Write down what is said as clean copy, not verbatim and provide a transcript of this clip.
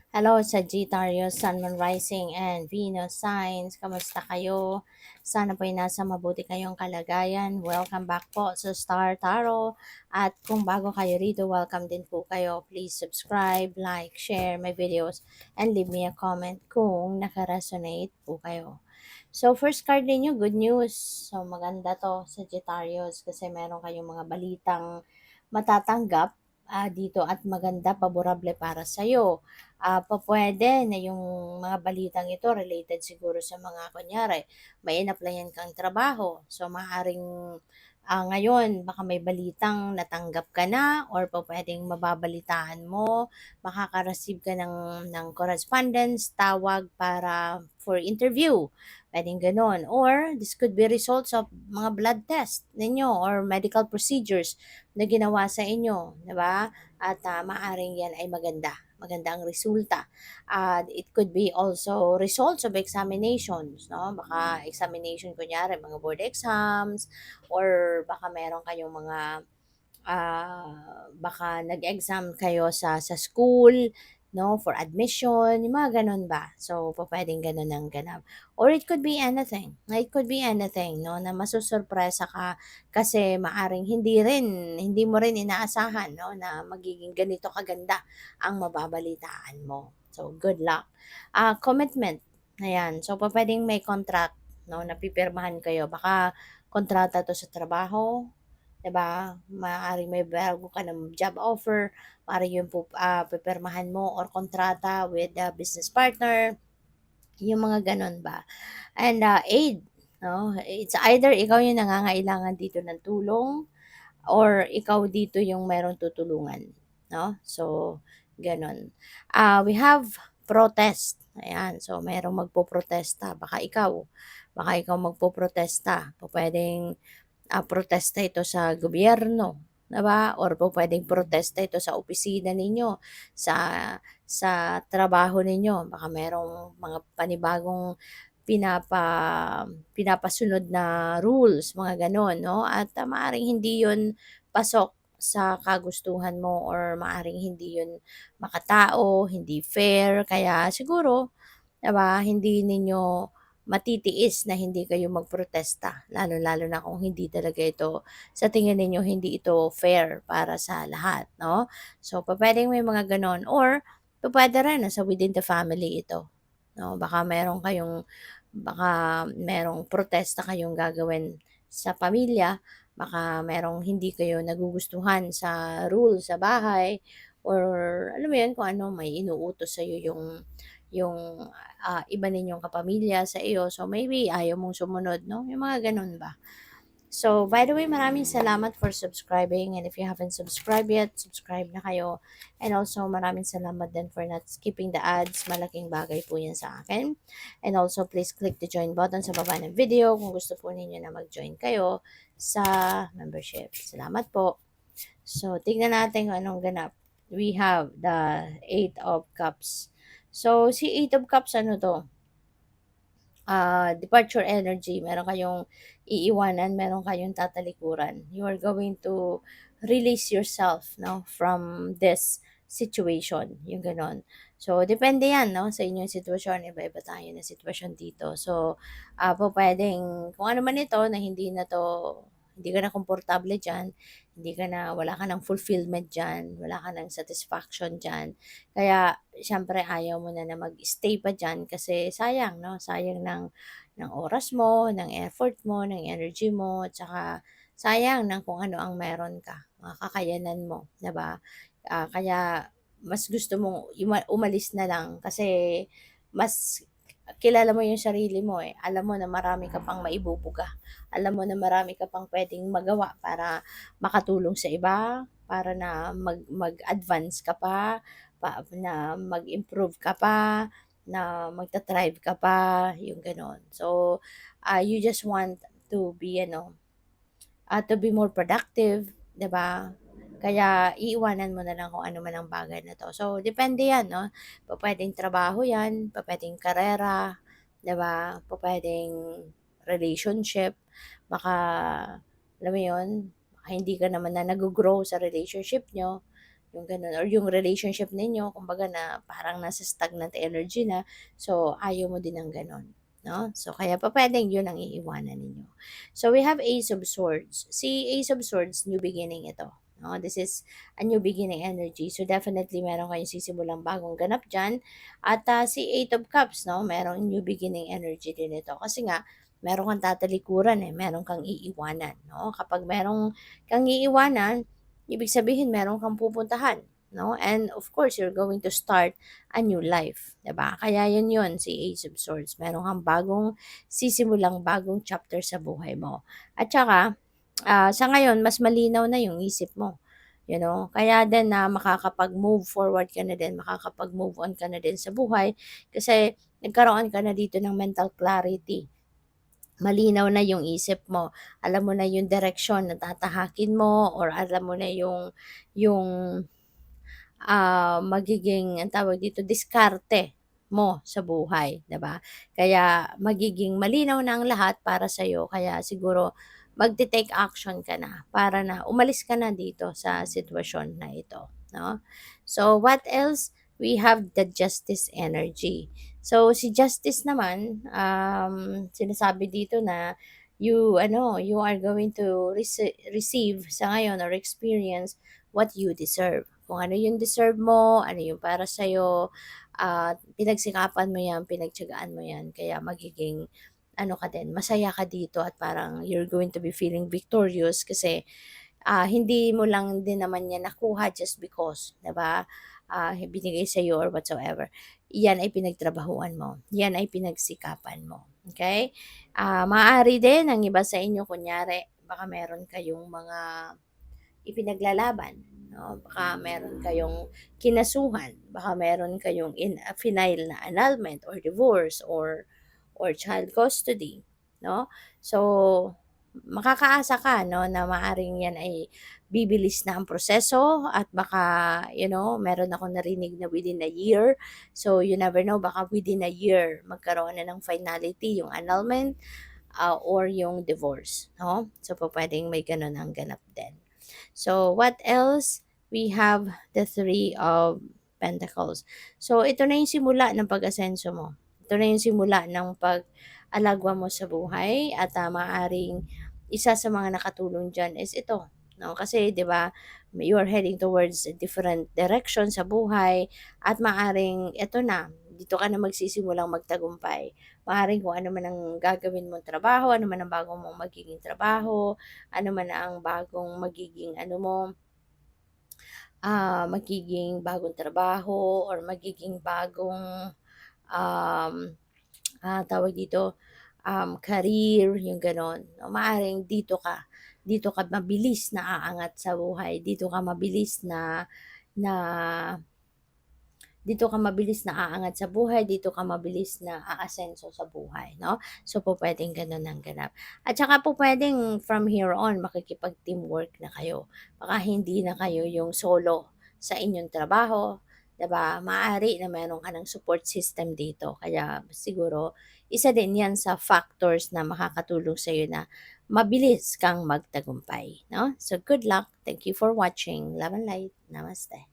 Hello, Sagittarius, Sun, Moon, Rising, and Venus signs. Kamusta kayo? Sana po'y nasa mabuti kayong kalagayan. Welcome back po sa Star Tarot. At kung bago kayo rito, welcome din po kayo. Please subscribe, like, share my videos, and leave me a comment kung nakaresonate po kayo. So, first card ninyo, good news. So, maganda to, Sagittarius, kasi meron kayong mga balitang matatanggap dito at maganda, paborable para sa'yo. Pupuwede na yung mga balitang ito related siguro sa mga kunyari, may in-applyan kang trabaho. So, maaaring ngayon baka may balitang natanggap ka na or pupuwedeng mababalitaan mo, makaka-receive ka ng correspondence, tawag para for interview, puwedeng gano'n. Or this could be results of mga blood test ninyo or medical procedures na ginawa sa inyo, 'di ba? At maaaring 'yan ay maganda ang resulta. It could be also results of examinations, no? Baka examination kunyari mga board exams or baka meron kayong mga baka nag-exam kayo sa school, no, for admission, yung mga ganun ba. So, pupuwedeng ganun ang ganap. Or it could be anything. It could be anything, no, na masusurpresa ka kasi maaring hindi mo rin inaasahan, no, na magiging ganito kaganda ang mababalitaan mo. So, good luck. Commitment, ayan. So, pupuwedeng may contract, no, na pipirmahan kayo. Baka kontrata 'to sa trabaho, 'di ba? Maaaring may bago ka ng job offer, maaaring yun po, pipirmahan mo or kontrata with the business partner, yung mga gano'n ba. And, aid, 'no? It's either ikaw yung nangangailangan dito ng tulong or ikaw dito yung merong tutulungan, 'no? So, gano'n. We have protest, ayan. So, merong magpoprotesta, baka ikaw magpoprotesta. Pupuwedeng protesta ito sa gobyerno, 'di ba? Or pupuwedeng protesta ito sa opisina ninyo, sa trabaho ninyo. Baka merong mga panibagong pinapa pinapasunod na rules, mga gano'n, 'no? At maaaring hindi 'yun pasok sa kagustuhan mo or maaaring hindi 'yun makatao, hindi fair. Kaya siguro, 'di ba, hindi ninyo matitiis na hindi kayo magprotesta, lalo-lalo na kung hindi talaga ito sa tingin ninyo hindi ito fair para sa lahat, 'no? So, pupuwedeng may mga gano'n or pupuwede rin nasa within the family ito, 'no? Baka merong protesta kayong gagawin sa pamilya, baka merong hindi kayo nagugustuhan sa rule sa bahay or alam mo 'yun, kung ano, may inuutos sa'yo yung iba ninyong kapamilya sa iyo. So, maybe ayaw mong sumunod, no? Yung mga ganun ba. So, by the way, maraming salamat for subscribing. And if you haven't subscribed yet, subscribe na kayo. And also, maraming salamat din for not skipping the ads. Malaking bagay po yan sa akin. And also, please click the join button sa baba ng video kung gusto po ninyo na mag-join kayo sa membership. Salamat po. So, tignan natin kung anong ganap. We have the Eight of Cups. So, si Eight of Cups, ano to? Departure energy. Meron kayong iiwanan, meron kayong tatalikuran. You are going to release yourself, no, from this situation, yung ganon. So, depende yan, no, sa inyong sitwasyon. Iba-iba tayo na sitwasyon dito. So, po pwedeng, kung ano man ito, na hindi ka na komportable dyan, wala ka ng fulfillment dyan, wala ka ng satisfaction dyan, kaya siyempre ayaw mo na mag-stay pa diyan kasi sayang 'no, sayang ng oras mo, ng effort mo, ng energy mo, at saka sayang ng kung ano ang meron ka, mga kakayanan mo, 'di ba? Kaya mas gusto mong umalis na lang kasi mas kilala mo yung sarili mo, eh. Alam mo na marami ka pang maibubuga, alam mo na marami ka pang puwedeng magawa para makatulong sa iba, para na mag-advance ka pa, na mag-improve ka pa, na magta-thrive ka pa, yung gano'n. So, you just want to be ano, to be more productive, 'di ba? Kaya iiwanan mo na lang kung ano man ang bagay na 'to. So, depende 'yan 'no, pupuwedeng trabaho 'yan, pupuwedeng karera, 'di ba? Pupuwedeng relationship, baka alam mo 'yun, baka hindi ka naman na naggo-grow sa relationship niyo, yung gano'n or yung relationship ninyo kumbaga na parang nasa stagnant energy na, so ayaw mo din ng gano'n, 'no? So kaya pupuwedeng yun ang iiwanan ninyo. So we have Ace of Swords. Si Ace of Swords, new beginning ito, 'no? This is a new beginning energy. So definitely meron kayong sisimulang bagong ganap diyan at, si Eight of Cups 'no, merong new beginning energy din ito kasi nga meron kang tatalikuran, eh, meron kang iiwanan, 'no? Kapag merong kang iiwanan, ibig sabihin meron kang pupuntahan, 'no? And of course, you're going to start a new life, 'di ba? Kaya 'yun si Ace of Swords, meron kang bagong sisimulang bagong chapter sa buhay mo. At saka, sa ngayon mas malinaw na 'yung isip mo, kaya din na makakapag-move forward ka na din, makakapag-move on ka na din sa buhay kasi nagkaroon ka na dito ng mental clarity. Malinaw na yung isip mo, alam mo na yung direksyon na tatahakin mo or alam mo na yung magiging ang tawag dito, diskarte mo sa buhay, 'di ba? Kaya magiging malinaw na ang lahat para sa'yo kaya siguro magte-take action ka na para na umalis ka na dito sa sitwasyon na ito, 'no? So, what else? We have the justice energy. So, si justice naman, sinasabi dito na you are going to receive sa ngayon or experience what you deserve. Kung ano yung deserve mo, ano yung para sa'yo, pinagsikapan mo yan, pinagtiyagaan mo yan. Kaya magiging, ano ka din, masaya ka dito at parang you're going to be feeling victorious kasi hindi mo lang din naman yan nakuha just because, 'di ba? Binigay sa iyo or whatsoever. Yan ay pinagtrabahuan mo. Yan ay pinagsikapan mo. Okay? Maaari din ang iba sa inyo, kunyari, baka meron kayong mga ipinaglalaban, 'no? Baka meron kayong kinasuhan, baka meron kayong final na annulment or divorce or child custody, 'no? So, makakaasa ka 'no na maaaring 'yan ay bibilis na ang proseso at baka, meron akong narinig na within a year. So, you never know, baka within a year magkaroon na ng finality yung annulment, or yung divorce, 'no? So, pupuwedeng may gano'n ang ganap din. So, what else? We have the Three of Pentacles. So, ito na yung simula ng pag-asenso mo. Ito na yung simula ng pag-alagwa mo sa buhay at maaaring isa sa mga nakatulong dyan is ito. No? Kasi, di ba, you are heading towards a different direction sa buhay at maaaring ito na, dito ka na magsisimulang magtagumpay. Maaaring kung ano man ang gagawin mong trabaho, ano man ang bagong mong magiging trabaho, ano man ang bagong magiging magiging bagong trabaho or magiging bagong, um, tawag dito, career, yung gano'n. Maaaring dito ka mabilis na aangat sa buhay, na dito ka mabilis na aangat sa buhay, dito ka mabilis na aasenso sa buhay, 'no? So, pupuwedeng gano'n ang ganap. At saka pupuwedeng from here on makikipag-teamwork na kayo. Baka hindi na kayo yung solo sa inyong trabaho, 'di ba? Maaari na meron ka ng support system dito. Kaya siguro isa din 'yan sa factors na makakatulong sa'yo na mabilis kang magtagumpay, 'no? So, good luck. Thank you for watching. Love and light. Namaste.